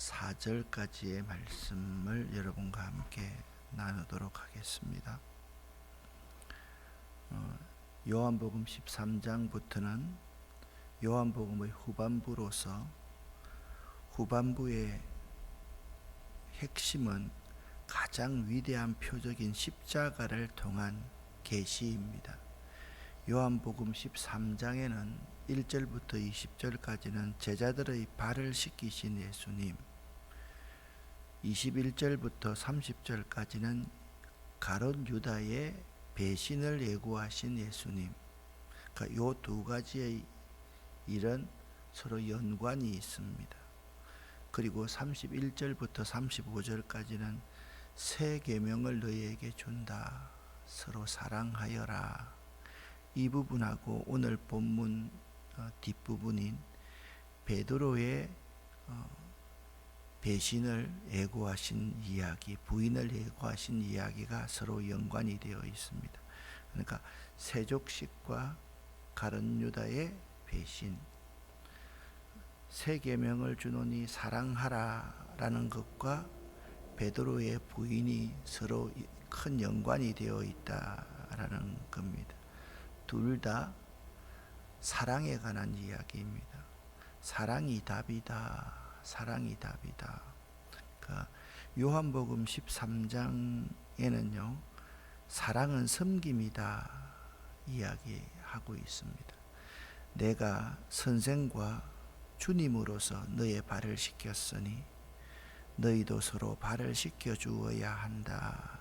4절까지의 말씀을 여러분과 함께 나누도록 하겠습니다. 요한복음 13장부터는 요한복음의 후반부로서 후반부의 핵심은 가장 위대한 표적인 십자가를 통한 계시입니다. 요한복음 13장에는 1절부터 20절까지는 제자들의 발을 씻기신 예수님, 21절부터 30절까지는 가룟 유다의 배신을 예고하신 예수님. 그러니까 이 두 가지의 일은 서로 연관이 있습니다. 그리고 31절부터 35절까지는 새 계명을 너희에게 준다. 서로 사랑하여라. 이 부분하고 오늘 본문 뒷부분인 베드로의 배신을 예고하신 이야기, 부인을 예고하신 이야기가 서로 연관이 되어 있습니다. 그러니까 세족식과 가룟 유다의 배신, 새 계명을 주노니 사랑하라라는 것과 베드로의 부인이 서로 큰 연관이 되어 있다라는 겁니다. 둘 다 사랑에 관한 이야기입니다. 사랑이 답이다. 사랑이 답이다. 그러니까 요한복음 13장에는요, 사랑은 섬김이다 이야기하고 있습니다. 내가 선생과 주님으로서 너의 발을 씻겼으니 너희도 서로 발을 씻겨 주어야 한다.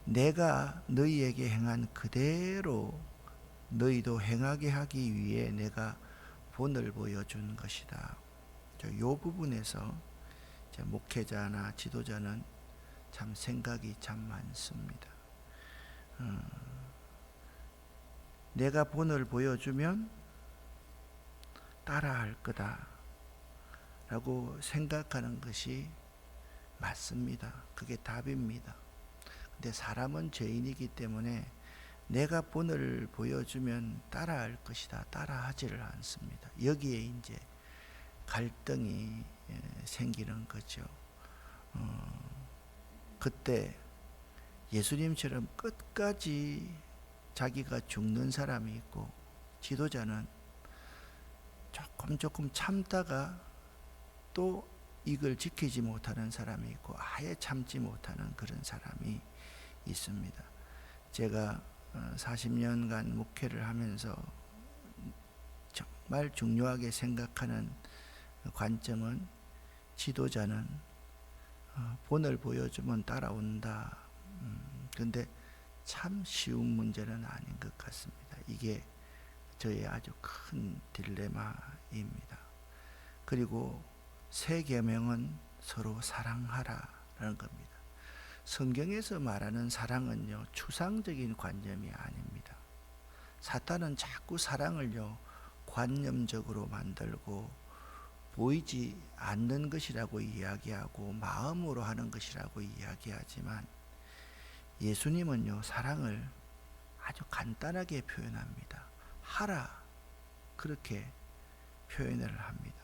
내가 너희에게 행한 그대로 너희도 행하게 하기 위해 내가 본을 보여준 것이다. 이 부분에서 목회자나 지도자는 참 생각이 참 많습니다. 내가 본을 보여주면 따라할 거다 라고 생각하는 것이 맞습니다. 그게 답입니다. 근데 사람은 죄인이기 때문에 내가 본을 보여주면 따라할 것이다, 따라하지를 않습니다. 여기에 이제 갈등이 생기는 거죠. 그때 예수님처럼 끝까지 자기가 죽는 사람이 있고, 지도자는 조금 참다가 또 이걸 지키지 못하는 사람이 있고, 아예 참지 못하는 그런 사람이 있습니다. 제가 40년간 목회를 하면서 정말 중요하게 생각하는 관점은, 지도자는 본을 보여주면 따라온다. 그런데 참 쉬운 문제는 아닌 것 같습니다. 이게 저의 아주 큰 딜레마입니다. 그리고 새 계명은 서로 사랑하라라는 겁니다. 성경에서 말하는 사랑은요, 추상적인 관념이 아닙니다. 사탄은 자꾸 사랑을요, 관념적으로 만들고 보이지 않는 것이라고 이야기하고 마음으로 하는 것이라고 이야기하지만, 예수님은요, 사랑을 아주 간단하게 표현합니다. 하라, 그렇게 표현을 합니다.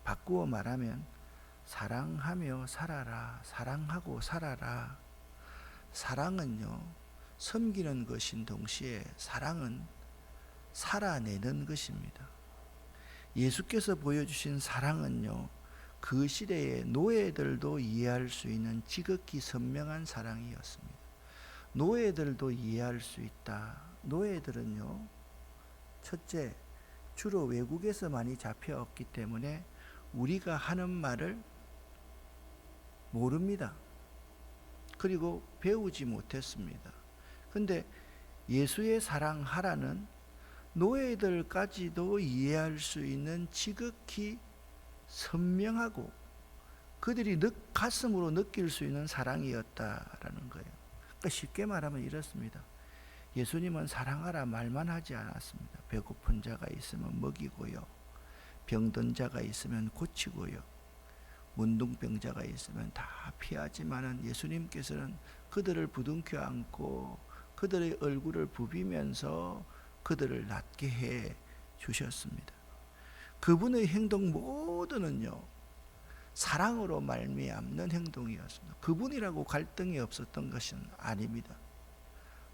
바꾸어 말하면 사랑하며 살아라, 사랑하고 살아라. 사랑은요, 섬기는 것인 동시에 사랑은 살아내는 것입니다. 예수께서 보여주신 사랑은요, 그 시대의 노예들도 이해할 수 있는 지극히 선명한 사랑이었습니다. 노예들도 이해할 수 있다. 노예들은요, 첫째, 주로 외국에서 많이 잡혀왔기 때문에 우리가 하는 말을 모릅니다. 그리고 배우지 못했습니다. 근데 예수의 사랑하라는 노예들까지도 이해할 수 있는 지극히 선명하고 그들이 가슴으로 느낄 수 있는 사랑이었다라는 거예요. 그러니까 쉽게 말하면 이렇습니다. 예수님은 사랑하라 말만 하지 않았습니다. 배고픈 자가 있으면 먹이고요, 병든 자가 있으면 고치고요, 문둥병자가 있으면 다 피하지만은 예수님께서는 그들을 부둥켜 안고 그들의 얼굴을 부비면서 그들을 낫게 해 주셨습니다. 그분의 행동 모두는요, 사랑으로 말미암는 행동이었습니다. 그분이라고 갈등이 없었던 것은 아닙니다.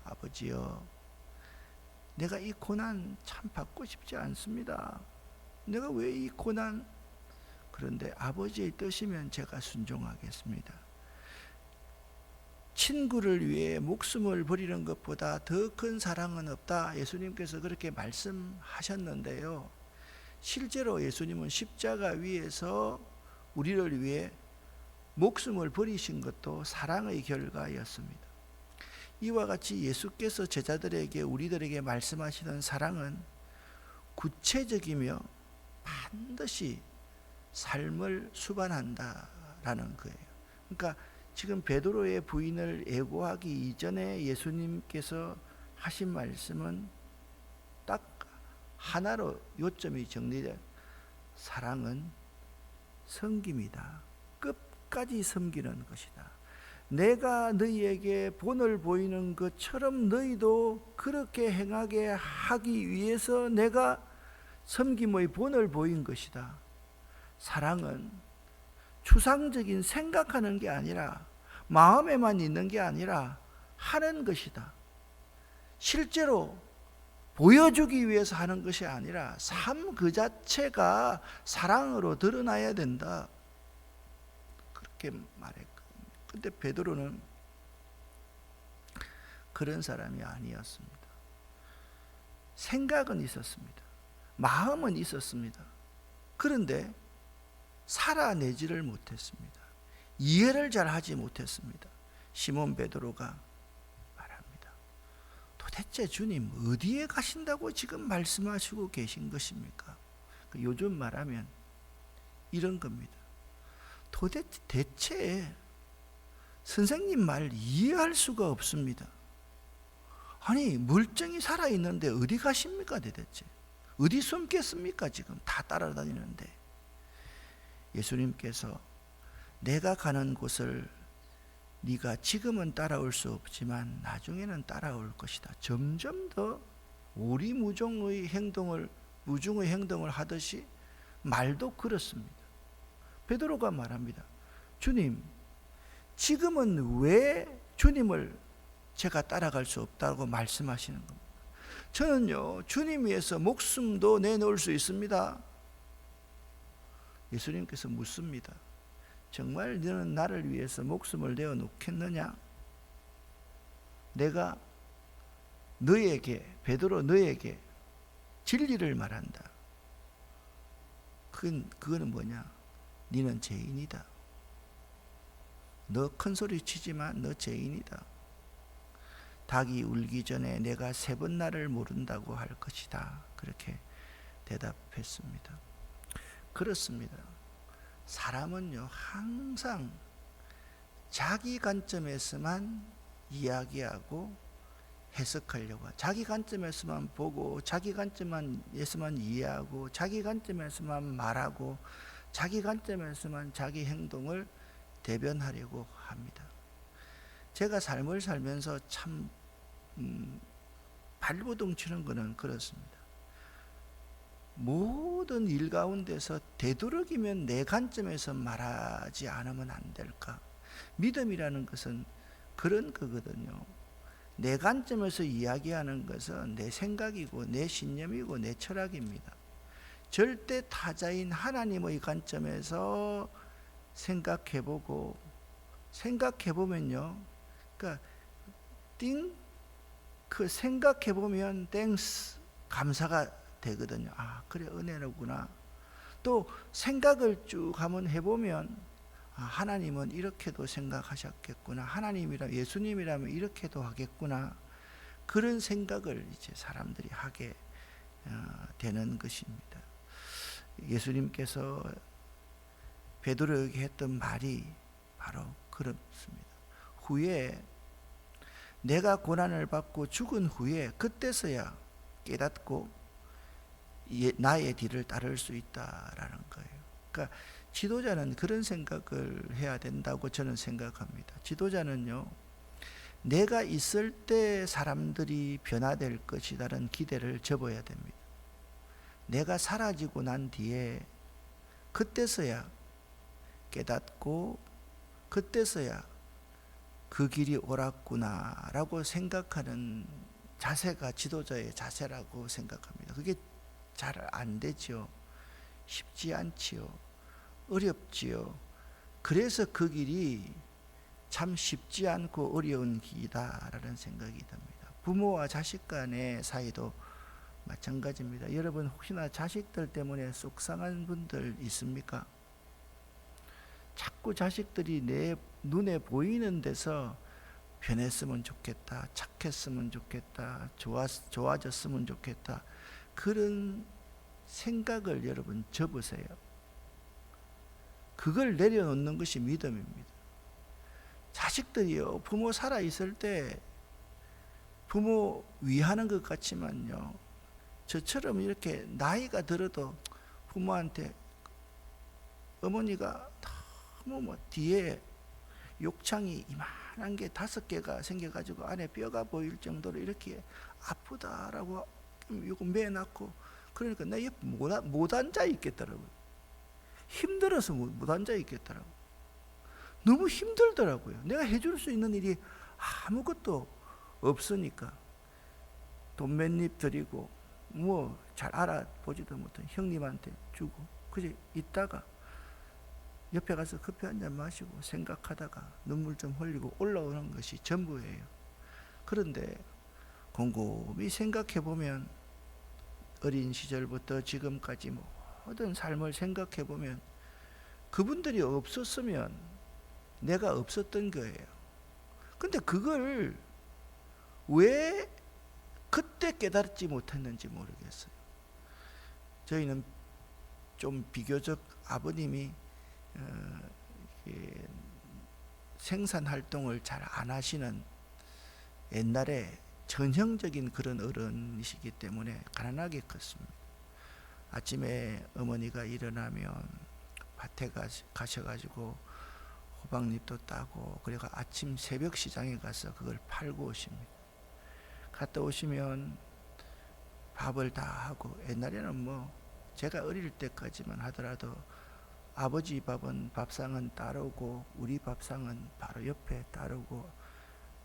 아버지여, 내가 이 고난 참 받고 싶지 않습니다. 내가 왜 이 고난? 그런데 아버지의 뜻이면 제가 순종하겠습니다. 친구를 위해 목숨을 버리는 것보다 더 큰 사랑은 없다. 예수님께서 그렇게 말씀하셨는데요. 실제로 예수님은 십자가 위에서 우리를 위해 목숨을 버리신 것도 사랑의 결과였습니다. 이와 같이 예수께서 제자들에게, 우리들에게 말씀하시는 사랑은 구체적이며 반드시 삶을 수반한다라는 거예요. 그러니까 지금 베드로의 부인을 애고하기 이전에 예수님께서 하신 말씀은 딱 하나로 요점이 정리된, 사랑은 섬김이다. 끝까지 섬기는 것이다. 내가 너희에게 본을 보이는 것처럼 너희도 그렇게 행하게 하기 위해서 내가 섬김의 본을 보인 것이다. 사랑은 추상적인 생각하는 게 아니라, 마음에만 있는 게 아니라 하는 것이다. 실제로 보여주기 위해서 하는 것이 아니라 삶 그 자체가 사랑으로 드러나야 된다. 그렇게 말했거든요. 근데 베드로는 그런 사람이 아니었습니다. 생각은 있었습니다. 마음은 있었습니다. 그런데 살아내지를 못했습니다. 이해를 잘 하지 못했습니다. 시몬 베드로가 말합니다. 도대체 주님 어디에 가신다고 지금 말씀하시고 계신 것입니까? 요즘 말하면 이런 겁니다. 대체 선생님 말 이해할 수가 없습니다. 아니, 멀쩡히 살아있는데 어디 가십니까 도대체? 어디 숨겠습니까? 지금 다 따라다니는데. 예수님께서 내가 가는 곳을 네가 지금은 따라올 수 없지만 나중에는 따라올 것이다. 점점 더 오리무중의 행동을 하듯이 말도 그렇습니다. 베드로가 말합니다. 주님, 지금은 왜 주님을 제가 따라갈 수 없다고 말씀하시는 겁니다. 저는요, 주님 위해서 목숨도 내놓을 수 있습니다. 예수님께서 묻습니다. 정말 너는 나를 위해서 목숨을 내어 놓겠느냐? 내가 너에게, 베드로 너에게 진리를 말한다. 그거는 뭐냐? 너는 죄인이다. 너 큰 소리 치지만 너 죄인이다. 닭이 울기 전에 내가 3번 나를 모른다고 할 것이다. 그렇게 대답했습니다. 그렇습니다. 사람은요, 항상 자기 관점에서만 이야기하고 해석하려고, 자기 관점에서만 보고, 자기 관점에서만 이해하고, 자기 관점에서만 말하고, 자기 관점에서만 자기 행동을 대변하려고 합니다. 제가 삶을 살면서 참 발버둥 치는 것은 그렇습니다. 모든 일 가운데서 되도록이면 내 관점에서 말하지 않으면 안 될까? 믿음이라는 것은 그런 거거든요. 내 관점에서 이야기하는 것은 내 생각이고 내 신념이고 내 철학입니다. 절대 타자인 하나님의 관점에서 생각해보면요, 그러니까 그 생각해보면 땡스 감사가 되거든요. 아, 그래, 은혜로구나. 또 생각을 쭉 한번 해보면, 아, 하나님은 이렇게도 생각하셨겠구나. 예수님이라면 이렇게도 하겠구나. 그런 생각을 이제 사람들이 하게 되는 것입니다. 예수님께서 베드로에게 했던 말이 바로 그렇습니다. 후에 내가 고난을 받고 죽은 후에 그때서야 깨닫고 나의 뒤를 따를 수 있다라는 거예요. 그러니까 지도자는 그런 생각을 해야 된다고 저는 생각합니다. 지도자는요, 내가 있을 때 사람들이 변화될 것이라는 기대를 접어야 됩니다. 내가 사라지고 난 뒤에 그때서야 깨닫고 그때서야 그 길이 옳았구나라고 생각하는 자세가 지도자의 자세라고 생각합니다. 그게 잘 안 되죠. 쉽지 않지요. 어렵지요. 그래서 그 길이 참 쉽지 않고 어려운 길이다라는 생각이 듭니다. 부모와 자식 간의 사이도 마찬가지입니다. 여러분 혹시나 자식들 때문에 속상한 분들 있습니까? 자꾸 자식들이 내 눈에 보이는 데서 변했으면 좋겠다, 착했으면 좋겠다, 좋아졌으면 좋겠다, 그런 생각을 여러분 접으세요. 그걸 내려놓는 것이 믿음입니다. 자식들이요, 부모 살아있을 때 부모 위하는 것 같지만요, 저처럼 이렇게 나이가 들어도 부모한테 어머니가 너무 뒤에 욕창이 이만한 게 5개가 생겨가지고 안에 뼈가 보일 정도로 이렇게 아프다라고 요거 매놨고, 그러니까 내 옆에 못 앉아 있겠더라고요. 힘들어서 못 앉아 있겠더라고요. 너무 힘들더라고요. 내가 해줄 수 있는 일이 아무것도 없으니까 돈 몇 입 드리고 뭐 잘 알아보지도 못한 형님한테 주고 그저 있다가 옆에 가서 커피 한잔 마시고 생각하다가 눈물 좀 흘리고 올라오는 것이 전부예요. 그런데 곰곰이 생각해보면 어린 시절부터 지금까지 모든 삶을 생각해보면 그분들이 없었으면 내가 없었던 거예요. 근데 그걸 왜 그때 깨닫지 못했는지 모르겠어요. 저희는 좀 비교적 아버님이 생산활동을 잘 안 하시는 옛날에 전형적인 그런 어른이시기 때문에 가난하게 컸습니다. 아침에 어머니가 일어나면 밭에 가셔가지고 호박잎도 따고, 그리고 아침 새벽 시장에 가서 그걸 팔고 오십니다. 갔다 오시면 밥을 다 하고, 옛날에는 제가 어릴 때까지만 하더라도 아버지 밥은 밥상은 따르고 우리 밥상은 바로 옆에 따르고,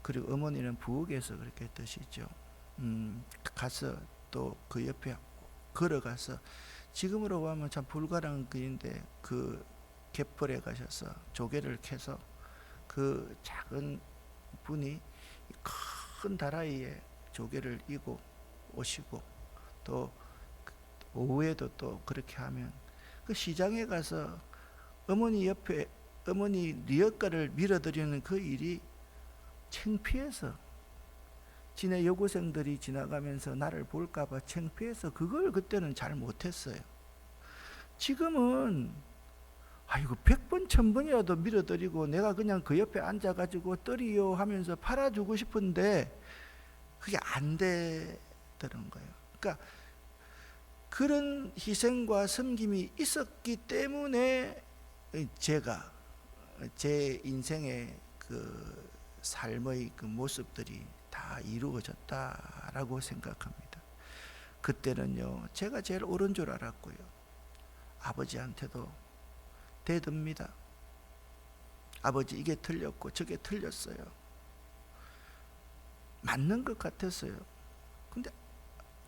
그리고 어머니는 부엌에서 그렇게 드시죠. 가서 또 그 옆에 걸어가서, 지금으로 하면 참 불가능한 일인데 그 갯벌에 가셔서 조개를 캐서 그 작은 분이 큰 다라이에 조개를 이고 오시고, 또 오후에도 또 그렇게 하면 그 시장에 가서 어머니 옆에 어머니 리어카를 밀어드리는 그 일이 창피해서, 지네 여고생들이 지나가면서 나를 볼까봐 창피해서 그걸 그때는 잘 못했어요. 지금은 아이고 100번 1000번이라도 밀어드리고 내가 그냥 그 옆에 앉아가지고 떨이요 하면서 팔아주고 싶은데 그게 안 되더란 거예요. 그러니까 그런 희생과 섬김이 있었기 때문에 제가 제 인생의 그 삶의 그 모습들이 다 이루어졌다라고 생각합니다. 그때는요, 제가 제일 옳은 줄 알았고요, 아버지한테도 대듭니다. 아버지 이게 틀렸고 저게 틀렸어요. 맞는 것 같았어요. 근데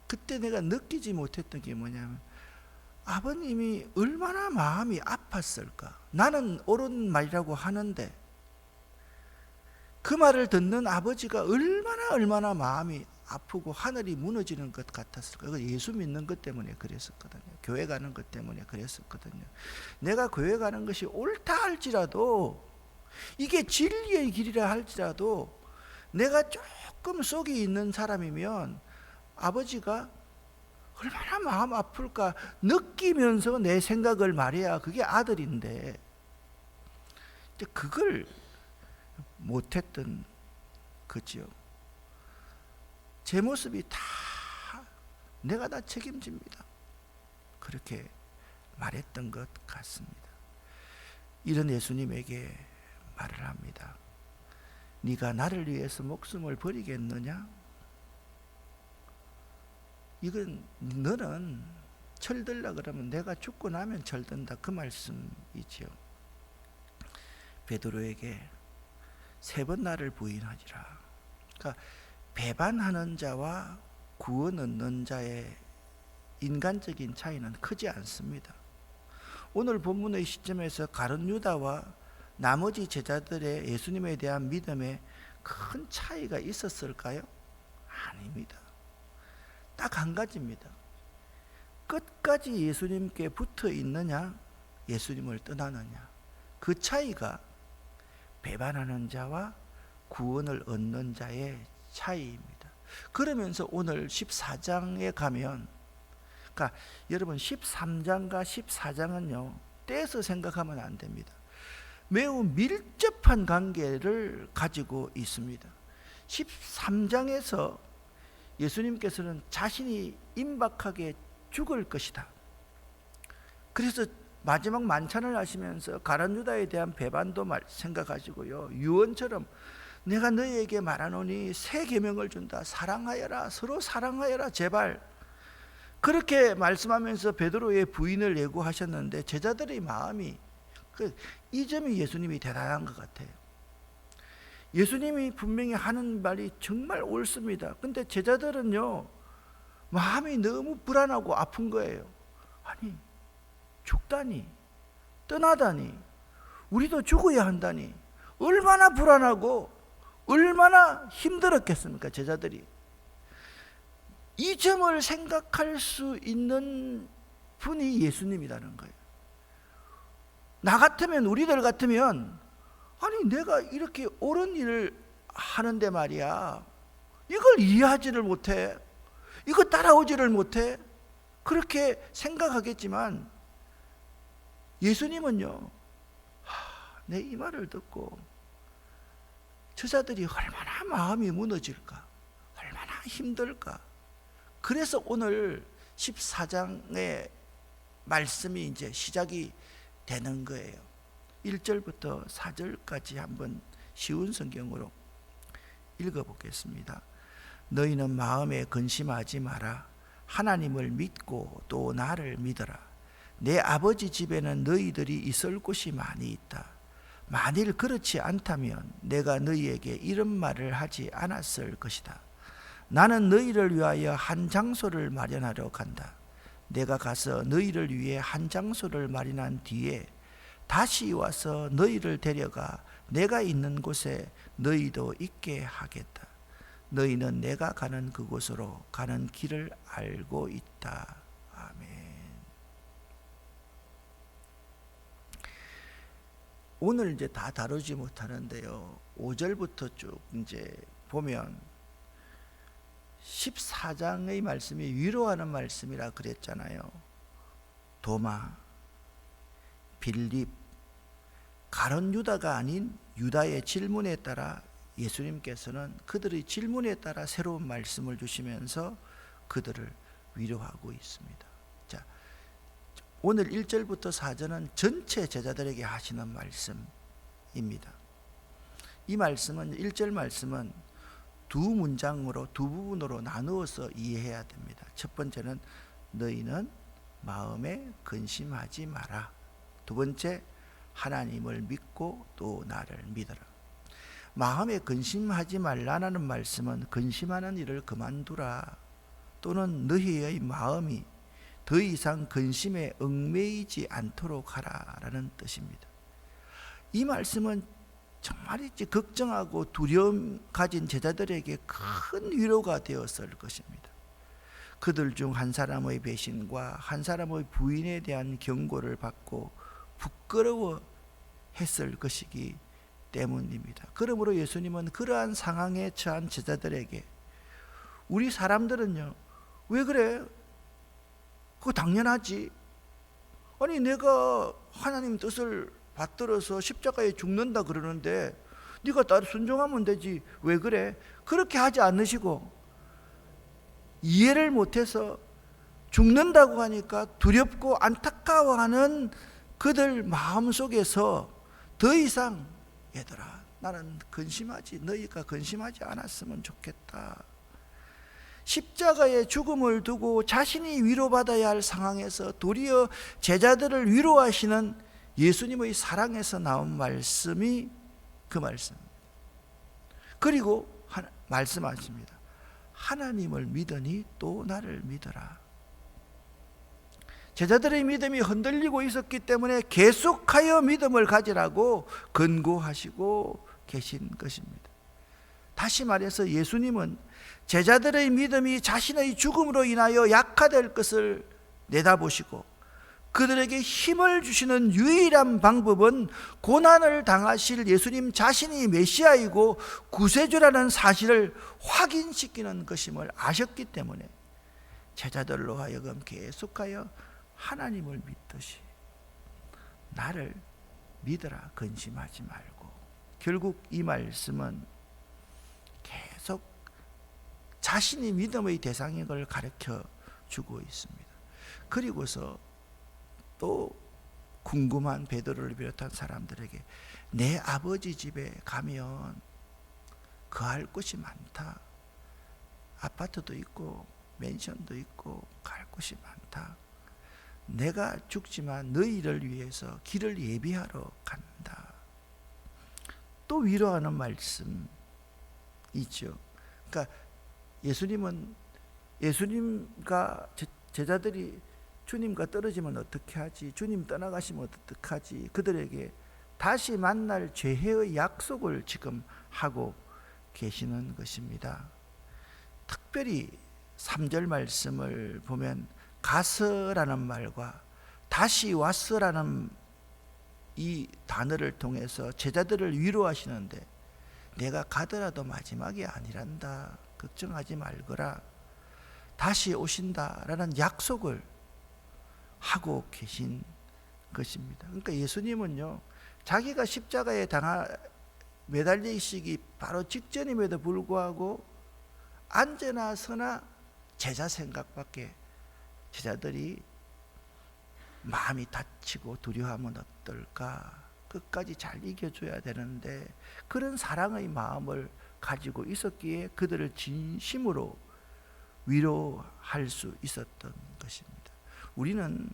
그때 내가 느끼지 못했던 게 뭐냐면, 아버님이 얼마나 마음이 아팠을까. 나는 옳은 말이라고 하는데 그 말을 듣는 아버지가 얼마나 마음이 아프고 하늘이 무너지는 것 같았을까. 예수 믿는 것 때문에 그랬었거든요. 교회 가는 것 때문에 그랬었거든요. 내가 교회 가는 것이 옳다 할지라도, 이게 진리의 길이라 할지라도, 내가 조금 속이 있는 사람이면 아버지가 얼마나 마음 아플까 느끼면서 내 생각을 말해야 그게 아들인데, 그걸 못했던 거지요. 제 모습이 다 내가 다 책임집니다. 그렇게 말했던 것 같습니다. 이런 예수님에게 말을 합니다. 네가 나를 위해서 목숨을 버리겠느냐? 이건 너는 철들라 그러면 내가 죽고 나면 철든다, 그 말씀이지요. 베드로에게 3번 나를 부인하지라. 그러니까 배반하는 자와 구원 얻는 자의 인간적인 차이는 크지 않습니다. 오늘 본문의 시점에서 가룟 유다와 나머지 제자들의 예수님에 대한 믿음에 큰 차이가 있었을까요? 아닙니다. 딱 한 가지입니다. 끝까지 예수님께 붙어 있느냐, 예수님을 떠나느냐. 그 차이가 배반하는 자와 구원을 얻는 자의 차이입니다. 그러면서 오늘 14장에 가면, 그러니까 여러분 13장과 14장은요 떼서 생각하면 안 됩니다. 매우 밀접한 관계를 가지고 있습니다. 13장에서 예수님께서는 자신이 임박하게 죽을 것이다. 그래서 마지막 만찬을 하시면서 가룟 유다에 대한 배반도 생각하시고요, 유언처럼 내가 너희에게 말하노니 새 계명을 준다. 사랑하여라. 서로 사랑하여라. 제발. 그렇게 말씀하면서 베드로의 부인을 예고하셨는데 제자들의 마음이, 이 점이 예수님이 대단한 것 같아요. 예수님이 분명히 하는 말이 정말 옳습니다. 근데 제자들은요 마음이 너무 불안하고 아픈 거예요. 아니, 죽다니, 떠나다니, 우리도 죽어야 한다니, 얼마나 불안하고 얼마나 힘들었겠습니까, 제자들이. 이 점을 생각할 수 있는 분이 예수님이라는 거예요. 나 같으면, 우리들 같으면, 아니 내가 이렇게 옳은 일을 하는데 말이야, 이걸 이해하지를 못해, 이거 따라오지를 못해, 그렇게 생각하겠지만 예수님은요, 내 이 말을 듣고 저자들이 얼마나 마음이 무너질까, 얼마나 힘들까. 그래서 오늘 14장의 말씀이 이제 시작이 되는 거예요. 1절부터 4절까지 한번 쉬운 성경으로 읽어보겠습니다. 너희는 마음에 근심하지 마라. 하나님을 믿고 또 나를 믿어라. 내 아버지 집에는 너희들이 있을 곳이 많이 있다. 만일 그렇지 않다면 내가 너희에게 이런 말을 하지 않았을 것이다. 나는 너희를 위하여 한 장소를 마련하러 간다. 내가 가서 너희를 위해 한 장소를 마련한 뒤에 다시 와서 너희를 데려가 내가 있는 곳에 너희도 있게 하겠다. 너희는 내가 가는 그곳으로 가는 길을 알고 있다. 아멘. 오늘 이제 다 다루지 못하는데요, 5절부터 쭉 이제 보면 14장의 말씀이 위로하는 말씀이라 그랬잖아요. 도마, 빌립, 가룟 유다가 아닌 유다의 질문에 따라 예수님께서는 그들의 질문에 따라 새로운 말씀을 주시면서 그들을 위로하고 있습니다. 자, 오늘 1절부터 4절은 전체 제자들에게 하시는 말씀입니다. 이 말씀은, 1절 말씀은 두 문장으로, 두 부분으로 나누어서 이해해야 됩니다. 첫 번째는 너희는 마음에 근심하지 마라. 두 번째, 하나님을 믿고 또 나를 믿어라. 마음에 근심하지 말라는 말씀은 근심하는 일을 그만두라, 또는 너희의 마음이 더 이상 근심에 얽매이지 않도록 하라라는 뜻입니다. 이 말씀은 정말이지 걱정하고 두려움 가진 제자들에게 큰 위로가 되었을 것입니다. 그들 중 한 사람의 배신과 한 사람의 부인에 대한 경고를 받고 부끄러워했을 것이기 때문입니다. 그러므로 예수님은 그러한 상황에 처한 제자들에게, 우리 사람들은요, 왜 그래? 그거 당연하지. 아니 내가 하나님 뜻을 받들어서 십자가에 죽는다 그러는데 네가 따로 순종하면 되지, 왜 그래? 그렇게 하지 않으시고 이해를 못해서 죽는다고 하니까 두렵고 안타까워하는 그들 마음속에서 더 이상, 얘들아 나는 근심하지, 너희가 근심하지 않았으면 좋겠다. 십자가의 죽음을 두고 자신이 위로받아야 할 상황에서 도리어 제자들을 위로하시는 예수님의 사랑에서 나온 말씀이 그 말씀입니다. 그리고 말씀하십니다. 하나님을 믿으니 또 나를 믿어라. 제자들의 믿음이 흔들리고 있었기 때문에 계속하여 믿음을 가지라고 권고하시고 계신 것입니다. 다시 말해서 예수님은 제자들의 믿음이 자신의 죽음으로 인하여 약화될 것을 내다보시고 그들에게 힘을 주시는 유일한 방법은 고난을 당하실 예수님 자신이 메시아이고 구세주라는 사실을 확인시키는 것임을 아셨기 때문에 제자들로 하여금 계속하여 하나님을 믿듯이 나를 믿어라 근심하지 말고, 결국 이 말씀은 계속 자신이 믿음의 대상인 걸 가르쳐 주고 있습니다. 그리고서 또 궁금한 베드로를 비롯한 사람들에게 내 아버지 집에 가면 거할 곳이 많다. 아파트도 있고 맨션도 있고 갈 곳이 많다. 내가 죽지만 너희를 위해서 길을 예비하러 간다. 또 위로하는 말씀 있죠. 그러니까 예수님과 제자들이 주님과 떨어지면 어떻게 하지? 주님 떠나가시면 어떻게 하지? 그들에게 다시 만날 죄해의 약속을 지금 하고 계시는 것입니다. 특별히 3절 말씀을 보면 가서라는 말과 다시 왔어라는 이 단어를 통해서 제자들을 위로하시는데, 내가 가더라도 마지막이 아니란다. 걱정하지 말거라. 다시 오신다라는 약속을 하고 계신 것입니다. 그러니까 예수님은요, 자기가 십자가에 매달리시기 바로 직전임에도 불구하고 앉으나 서나 제자 생각밖에, 제자들이 마음이 다치고 두려워하면 어떨까, 끝까지 잘 이겨줘야 되는데 그런 사랑의 마음을 가지고 있었기에 그들을 진심으로 위로할 수 있었던 것입니다. 우리는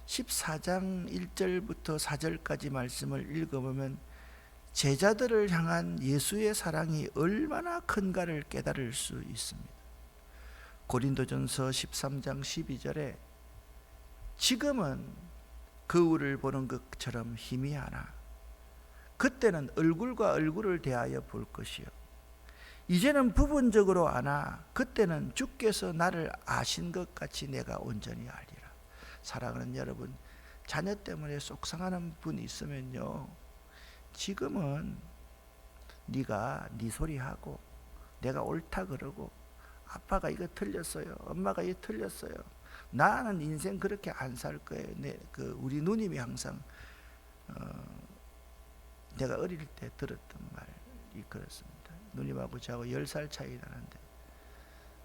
14장 1절부터 4절까지 말씀을 읽어보면 제자들을 향한 예수의 사랑이 얼마나 큰가를 깨달을 수 있습니다. 고린도전서 13장 12절에 지금은 거울을 보는 것처럼 희미하나 그때는 얼굴과 얼굴을 대하여 볼 것이요 이제는 부분적으로 아나 그때는 주께서 나를 아신 것 같이 내가 온전히 알리라. 사랑하는 여러분, 자녀 때문에 속상하는 분이 있으면요, 지금은 네가 네 소리 하고 내가 옳다 그러고 아빠가 이거 틀렸어요, 엄마가 이거 틀렸어요, 나는 인생 그렇게 안 살 거예요. 우리 누님이 항상 내가 어릴 때 들었던 말이 그렇습니다. 누님하고 저하고 10살 차이 나는데,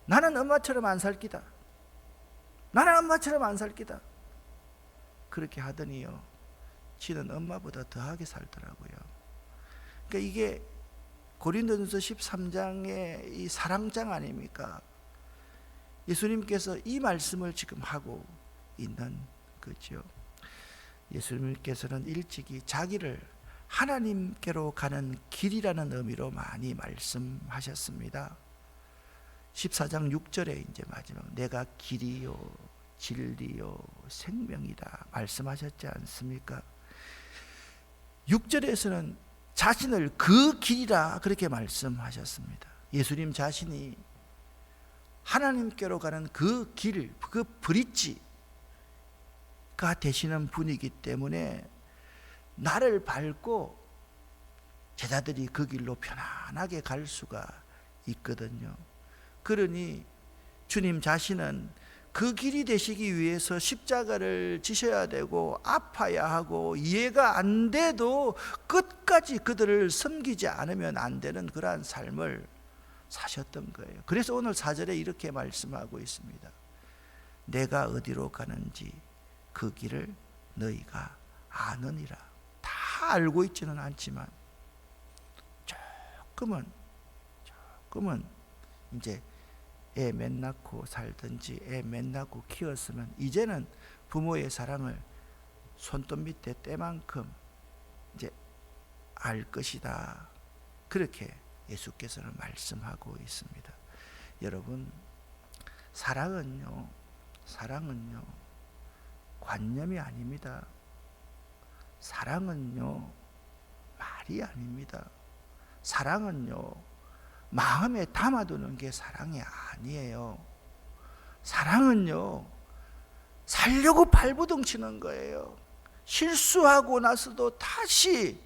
나는 엄마처럼 안 살 기다, 나는 엄마처럼 안 살 기다, 그렇게 하더니요, 지는 엄마보다 더하게 살더라고요. 그러니까 이게 고린도전서 13장의 이 사랑장 아닙니까? 예수님께서 이 말씀을 지금 하고 있는 거죠. 예수님께서는 일찍이 자기를 하나님께로 가는 길이라는 의미로 많이 말씀하셨습니다. 14장 6절에 이제 마지막 내가 길이요 진리요 생명이다 말씀하셨지 않습니까? 6절에서는 자신을 그 길이라 그렇게 말씀하셨습니다. 예수님 자신이 하나님께로 가는 그 길, 그 브릿지가 되시는 분이기 때문에 나를 밟고 제자들이 그 길로 편안하게 갈 수가 있거든요. 그러니 주님 자신은 그 길이 되시기 위해서 십자가를 지셔야 되고 아파야 하고 이해가 안 돼도 끝까지 그들을 섬기지 않으면 안 되는 그러한 삶을 사셨던 거예요. 그래서 오늘 4절에 이렇게 말씀하고 있습니다. 내가 어디로 가는지 그 길을 너희가 아느니라. 다 알고 있지는 않지만 조금은 이제 애 맺낳고 살든지 애 맺낳고 키웠으면 이제는 부모의 사랑을 손톱 밑에 때만큼 이제 알 것이다. 그렇게 예수께서는 말씀하고 있습니다. 여러분, 사랑은요 관념이 아닙니다. 사랑은요 말이 아닙니다. 사랑은요 마음에 담아두는 게 사랑이 아니에요. 사랑은요 살려고 발버둥 치는 거예요. 실수하고 나서도 다시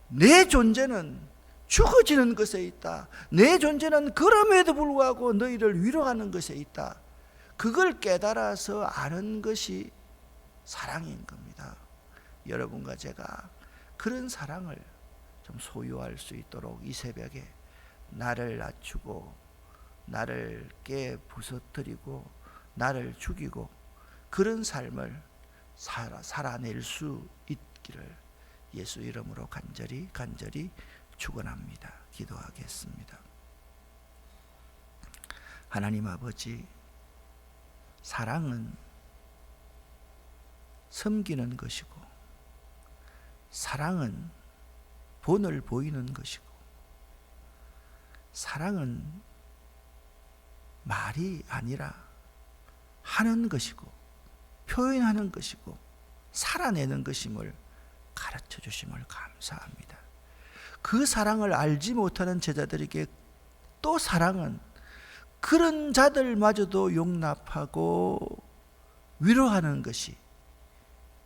내 존재는 죽어지는 것에 있다. 내 존재는 그럼에도 불구하고 너희를 위로하는 것에 있다. 그걸 깨달아서 아는 것이 사랑인 겁니다. 여러분과 제가 그런 사랑을 좀 소유할 수 있도록 이 새벽에 나를 낮추고 나를 깨 부서뜨리고 나를 죽이고 그런 삶을 살아낼 수 있기를 예수 이름으로 간절히 축원합니다. 기도하겠습니다. 하나님 아버지, 사랑은 섬기는 것이고 사랑은 본을 보이는 것이고 사랑은 말이 아니라 하는 것이고 표현하는 것이고 살아내는 것임을 가르쳐 주심을 감사합니다. 그 사랑을 알지 못하는 제자들에게 또 사랑은 그런 자들마저도 용납하고 위로하는 것이,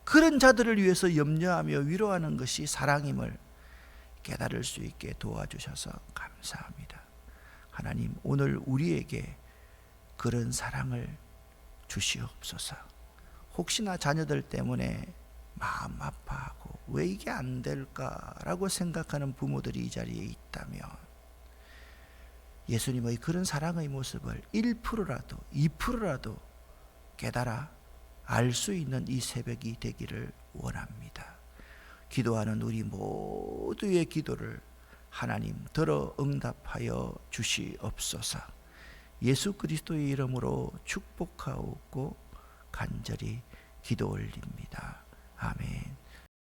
그런 자들을 위해서 염려하며 위로하는 것이 사랑임을 깨달을 수 있게 도와주셔서 감사합니다. 하나님, 오늘 우리에게 그런 사랑을 주시옵소서. 혹시나 자녀들 때문에 마음 아파하고 왜 이게 안 될까라고 생각하는 부모들이 이 자리에 있다면 예수님의 그런 사랑의 모습을 1%라도 2%라도 깨달아 알 수 있는 이 새벽이 되기를 원합니다. 기도하는 우리 모두의 기도를 하나님 들어 응답하여 주시옵소서. 예수 그리스도의 이름으로 축복하옵고 간절히 기도 올립니다. 아멘.